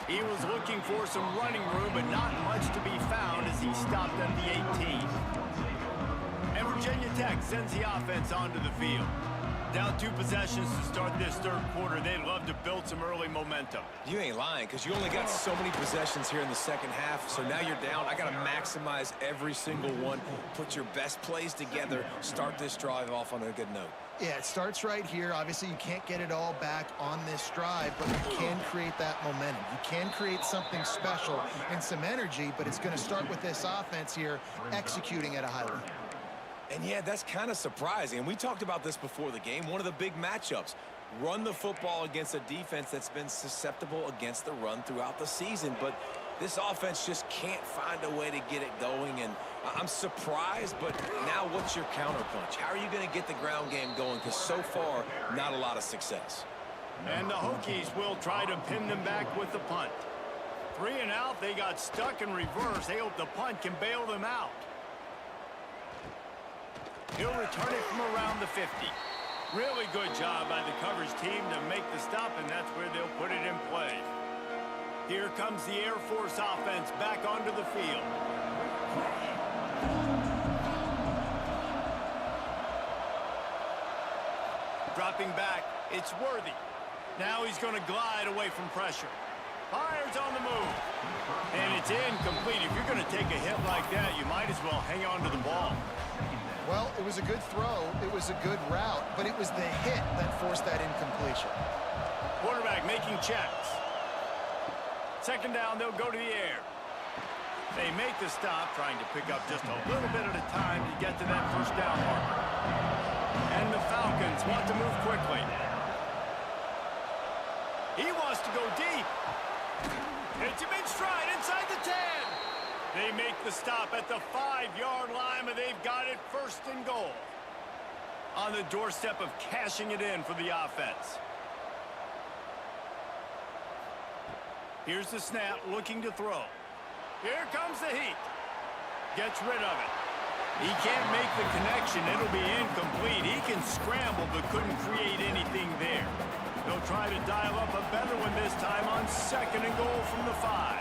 He was looking for some running room, but not much to be found as he stopped at the 18. And Virginia Tech sends the offense onto the field. Down 2 possessions to start this third quarter. They'd love to build some early momentum. You ain't lying, because you only got so many possessions here in the second half, so now you're down. I got to maximize every single one, put your best plays together, start this drive off on a good note. Yeah, it starts right here. Obviously, you can't get it all back on this drive, but you can create that momentum. You can create something special and some energy, but it's going to start with this offense here executing at a high level. And yeah, that's kind of surprising. And we talked about this before the game. One of the big matchups. Run the football against a defense that's been susceptible against the run throughout the season. But this offense just can't find a way to get it going. And I'm surprised, but now what's your counterpunch? How are you going to get the ground game going? Because so far, not a lot of success. And the Hokies will try to pin them back with the punt. 3 and out, they got stuck in reverse. They hope the punt can bail them out. He'll return it from around the 50. Really good job by the coverage team to make the stop, and that's where they'll put it in play. Here comes the Air Force offense back onto the field. Dropping back, it's Worthy. Now he's going to glide away from pressure. Fires on the move. And it's incomplete. If you're going to take a hit like that, you might as well hang on to the ball. Well, it was a good throw. It was a good route, but it was the hit that forced that incompletion. Quarterback making checks. Second down, they'll go to the air. They make the stop, trying to pick up just a little bit at a time to get to that first down marker. And the Falcons want to move quickly. He wants to go deep. It's a big stride inside the 10. They make the stop at the 5-yard line, but they've got it first and goal. On the doorstep of cashing it in for the offense. Here's the snap, looking to throw. Here comes the heat. Gets rid of it. He can't make the connection. It'll be incomplete. He can scramble, but couldn't create anything there. They'll try to dial up a better one this time on second and goal from the 5.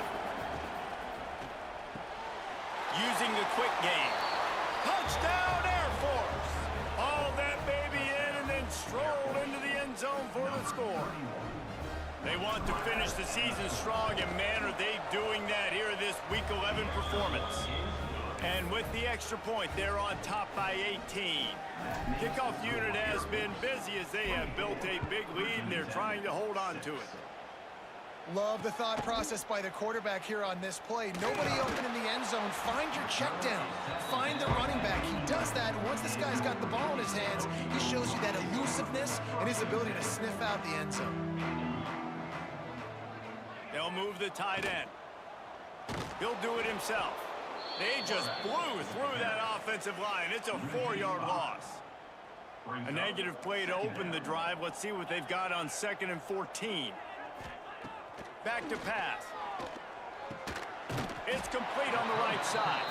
Using the quick game. Touchdown, Air Force! Haul that baby in and then stroll into the end zone for the score. They want to finish the season strong, and man, are they doing that here in this Week 11 performance. And with the extra point, they're on top by 18. Kickoff unit has been busy as they have built a big lead, and they're trying to hold on to it. Love the thought process by the quarterback here on this play. Nobody open in the end zone. Find your check down. Find the running back. He does that. Once this guy's got the ball in his hands, he shows you that elusiveness and his ability to sniff out the end zone. They'll move the tight end. He'll do it himself. They just blew through that offensive line. It's a 4-yard loss. A negative play to open the drive. Let's see what they've got on 2nd and 14. Back to pass. It's complete on the right side.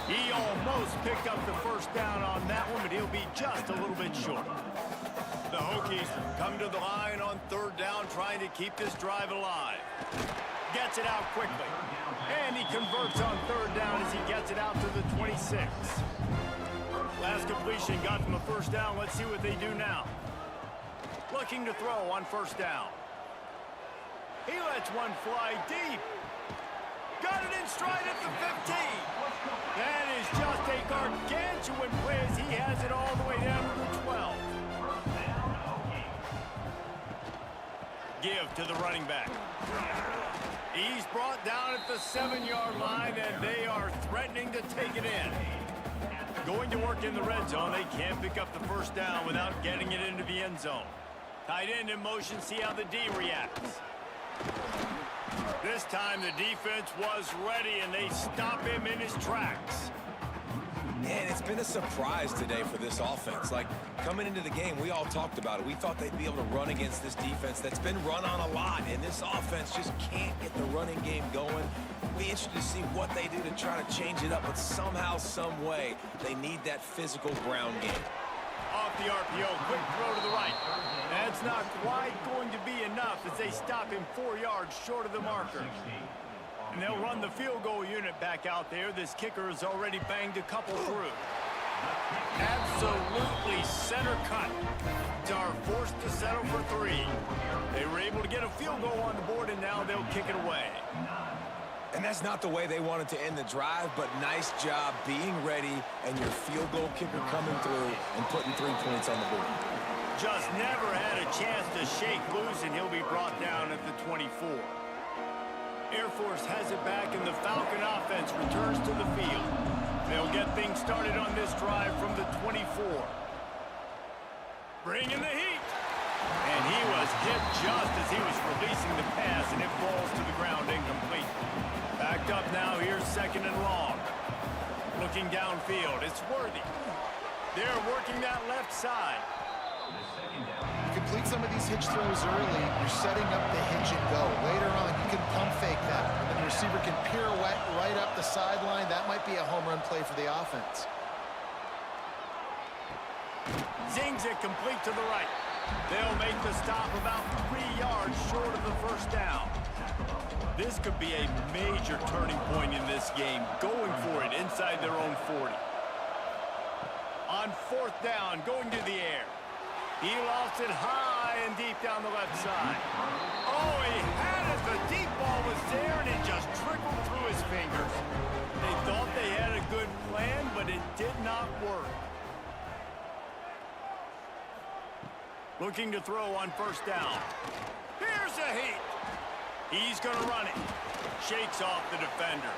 He almost picked up the first down on that one, but he'll be just a little bit short. The Hokies come to the line on third down, trying to keep this drive alive. Gets it out quickly. And he converts on third down as he gets it out to the 26. Last completion got them a first down. Let's see what they do now. Looking to throw on first down. He lets one fly deep. Got it in stride at the 15. That is just a gargantuan play as he has it all the way down to the 12. Give to the running back. He's brought down at the 7-yard line, and they are threatening to take it in. Going to work in the red zone. They can't pick up the first down without getting it into the end zone. Tight end in motion, see how the D reacts. This time the defense was ready, and they stop him in his tracks. Man, it's been a surprise today for this offense. Like, coming into the game, we all talked about it. We thought they'd be able to run against this defense that's been run on a lot, and this offense just can't get the running game going. Be interested to see what they do to try to change it up, but somehow, some way, they need that physical ground game. Off the RPO, quick throw to the right. That's not quite going to be enough as they stop him 4 yards short of the marker. And they'll run the field goal unit back out there. This kicker has already banged a couple through. Absolutely center cut. Are forced to settle for 3. They were able to get a field goal on the board, and now they'll kick it away. And that's not the way they wanted to end the drive, but nice job being ready and your field goal kicker coming through and putting 3 points on the board. Just never had a chance to shake loose, and he'll be brought down at the 24. Air Force has it back, and the Falcon offense returns to the field. They'll get things started on this drive from the 24. Bringing the heat. And he was hit just as he was releasing the pass, and it falls to the ground incomplete. Backed up now, here's second and long. Looking downfield, it's Worthy. They're working that left side. You complete some of these hitch throws early, you're setting up the hitch and go. Later on, you can pump fake that, and then the receiver can pirouette right up the sideline. That might be a home run play for the offense. Zings it complete to the right. They'll make the stop about 3 yards short of the first down. This could be a major turning point in this game, going for it inside their own 40. On fourth down, going to the air. He lost it high and deep down the left side. Oh, he had it. The deep ball was there, and it just trickled through his fingers. They thought they had a good plan, but it did not work. Looking to throw on first down. Here's a heat. He's going to run it. Shakes off the defender.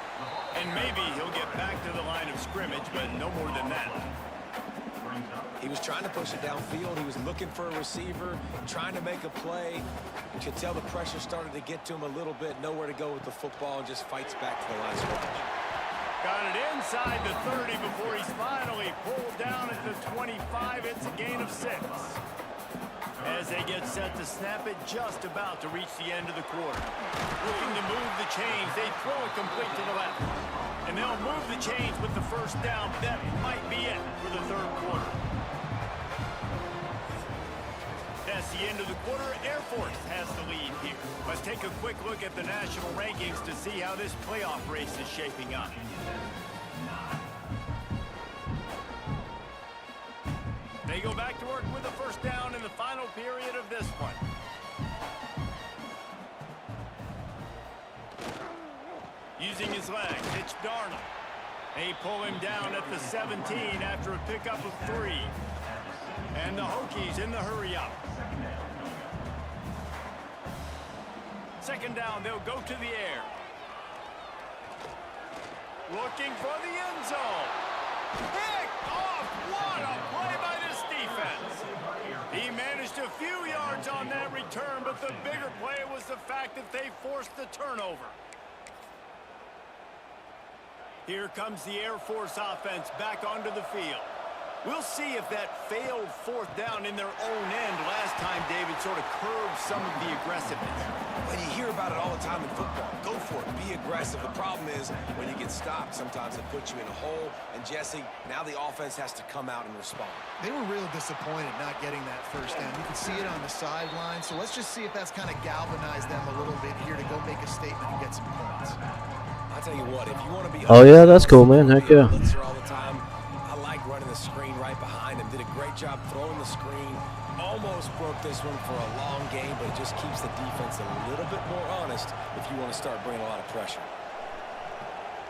And maybe he'll get back to the line of scrimmage, but no more than that. He was trying to push it downfield. He was looking for a receiver, trying to make a play. You could tell the pressure started to get to him a little bit. Nowhere to go with the football, and just fights back to the line of scrimmage. Got it inside the 30 before he's finally pulled down at the 25. It's a gain of 6. As they get set to snap it, just about to reach the end of the quarter. Looking to move the chains. They throw it complete to the left. And they'll move the chains with the first down. That might be it for the third quarter. That's the end of the quarter. Air Force has the lead here. Let's take a quick look at the national rankings to see how this playoff race is shaping up. They go back to work with the first down in the final period of this one. Using his legs, it's Darnold. They pull him down at the 17 after a pickup of 3. And the Hokies in the hurry up. Second down, they'll go to the air. Looking for the end zone. Picked off. What a play by this defense. He managed a few yards on that return, but the bigger play was the fact that they forced the turnover. Here comes the Air Force offense back onto the field. We'll see if that failed fourth down in their own end last time, David, sort of curbed some of the aggressiveness. When you hear about it all the time in football, go for it, be aggressive. The problem is when you get stopped, sometimes it puts you in a hole. And Jesse, now the offense has to come out and respond. They were real disappointed not getting that first down. You can see it on the sideline. So let's just see if that's kind of galvanized them a little bit here to go make a statement and get some points. I'll tell you what, if you want to be... Oh, yeah, that's cool, man. Heck yeah. All the time, I like running the screen right behind him. Did a great job throwing the screen. Almost broke this one for a long game, but it just keeps the defense a little bit more honest if you want to start bringing a lot of pressure.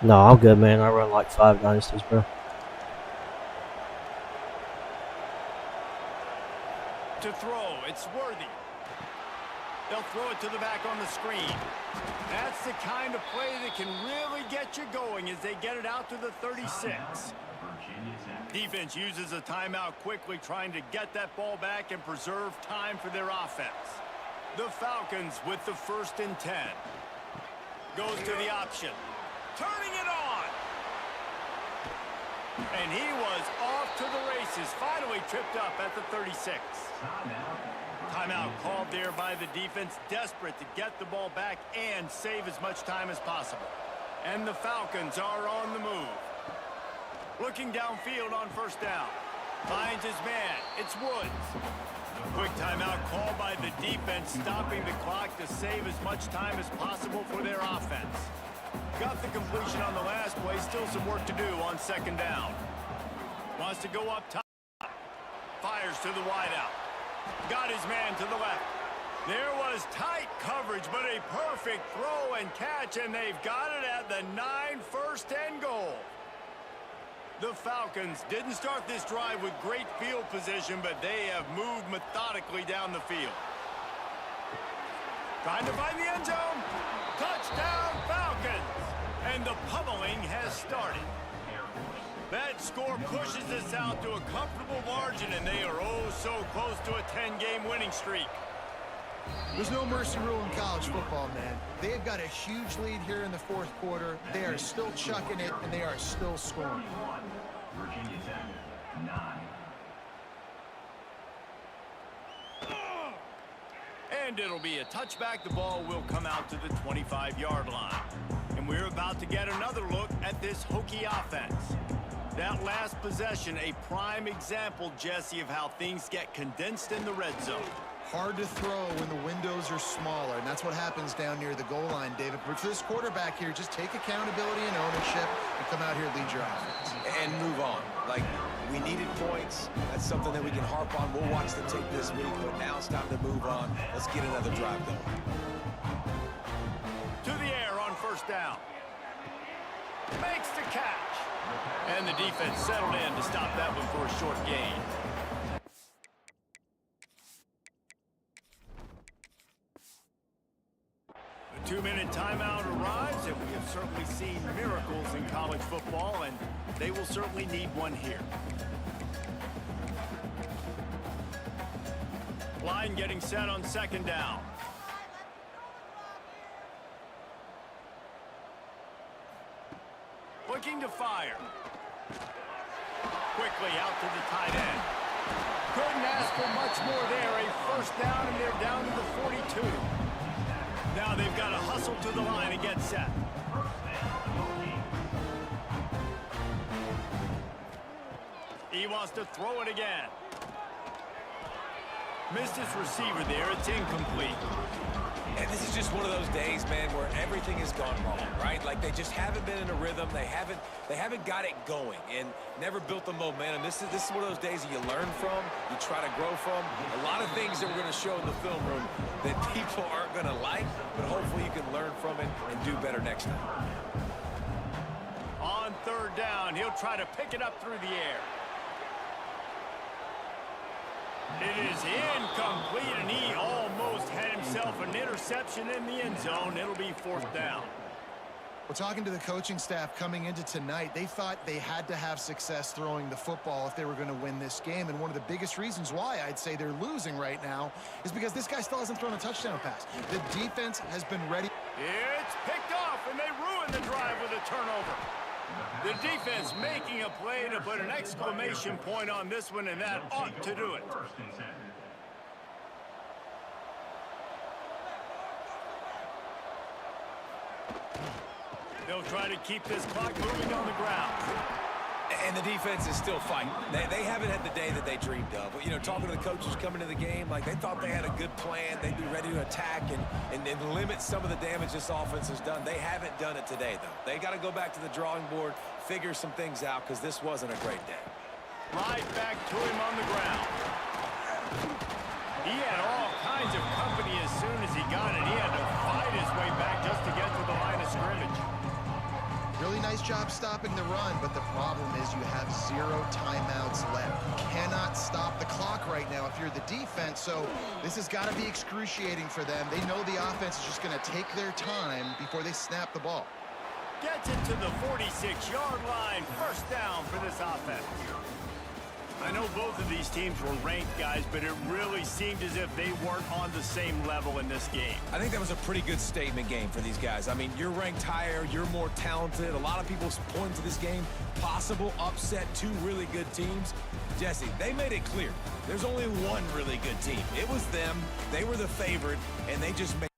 No, I'm good, man. I run like 5 dynasties, bro. To throw, it's worthy. They'll throw it to the back on the screen. That's the kind of play that can really get you going as they get it out to the 36. Defense uses a timeout quickly, trying to get that ball back and preserve time for their offense. The Falcons with the 1st and 10. Goes to the option. Turning it on. And he was off to the races. Finally tripped up at the 36. Timeout called there by the defense, desperate to get the ball back and save as much time as possible. And the Falcons are on the move. Looking downfield on 1st down. Finds his man. It's Woods. Quick timeout called by the defense, stopping the clock to save as much time as possible for their offense. Got the completion on the last play. Still some work to do on 2nd down. Wants to go up top. Fires to the wideout. Got his man to the left. There was tight coverage, but a perfect throw and catch, and they've got it at the 9, 1st and goal. The Falcons didn't start this drive with great field position, but they have moved methodically down the field. Trying to find the end zone. Touchdown, Falcons! And the pummeling has started. That score pushes us out to a comfortable margin, and they are oh so close to a 10-game winning streak. There's no mercy rule in college football, man. They have got a huge lead here in the 4th quarter. They are still chucking it, and they are still scoring. Virginia Tech, 9. And it'll be a touchback. The ball will come out to the 25-yard line. And we're about to get another look at this Hokie offense. That last possession, a prime example, Jesse, of how things get condensed in the red zone. Hard to throw when the windows are smaller, and that's what happens down near the goal line, David. But for this quarterback here, just take accountability and ownership and come out here and lead your offense. And move on. Like, we needed points. That's something that we can harp on. We'll watch the tape this week, but now it's time to move on. Let's get another drive going. To the air on 1st down. Makes the catch. And the defense settled in to stop that one for a short gain. A 2-minute timeout arrives, and we have certainly seen miracles in college football, and they will certainly need one here. Line getting set on 2nd down. Looking to fire. Quickly out to the tight end. Couldn't ask for much more there. A 1st down, and they're down to the 42. Now they've got to hustle to the line and get set. He wants to throw it again. Missed his receiver there. It's incomplete. And this is just one of those days, man, where everything has gone wrong, right? Like, they just haven't been in a rhythm. They haven't got it going and never built the momentum. This is one of those days that you learn from, you try to grow from. A lot of things that we're going to show in the film room that people aren't going to like, but hopefully you can learn from it and do better next time. On 3rd down, he'll try to pick it up through the air. It is incomplete, and he almost had himself an interception in the end zone. It'll be 4th down. Well, talking to the coaching staff coming into tonight, they thought they had to have success throwing the football if they were going to win this game. And one of the biggest reasons why I'd say they're losing right now is because this guy still hasn't thrown a touchdown pass. The defense has been ready. It's picked off, and they ruin the drive with a turnover. The defense making a play to put an exclamation point on this one, and that ought to do it. First and 10. They'll try to keep this clock moving on the ground. And the defense is still fighting. They haven't had the day that they dreamed of. You know, talking to the coaches coming to the game, like they thought they had a good plan. They'd be ready to attack and limit some of the damage this offense has done. They haven't done it today, though. They got to go back to the drawing board, figure some things out, because this wasn't a great day. Right back to him on the ground. He had all kinds of company as soon as he got it. He had to fight his way back just to get to the line of scrimmage. Really nice job stopping the run, but the problem is you have 0 timeouts left. You cannot stop the clock right now if you're the defense, so this has got to be excruciating for them. They know the offense is just going to take their time before they snap the ball. Gets it to the 46-yard line. First down for this offense. I know both of these teams were ranked, guys, but it really seemed as if they weren't on the same level in this game. I think that was a pretty good statement game for these guys. I mean, you're ranked higher, you're more talented. A lot of people point to this game, possible upset, 2 really good teams. Jesse, they made it clear. There's only one really good team. It was them. They were the favorite, and they just made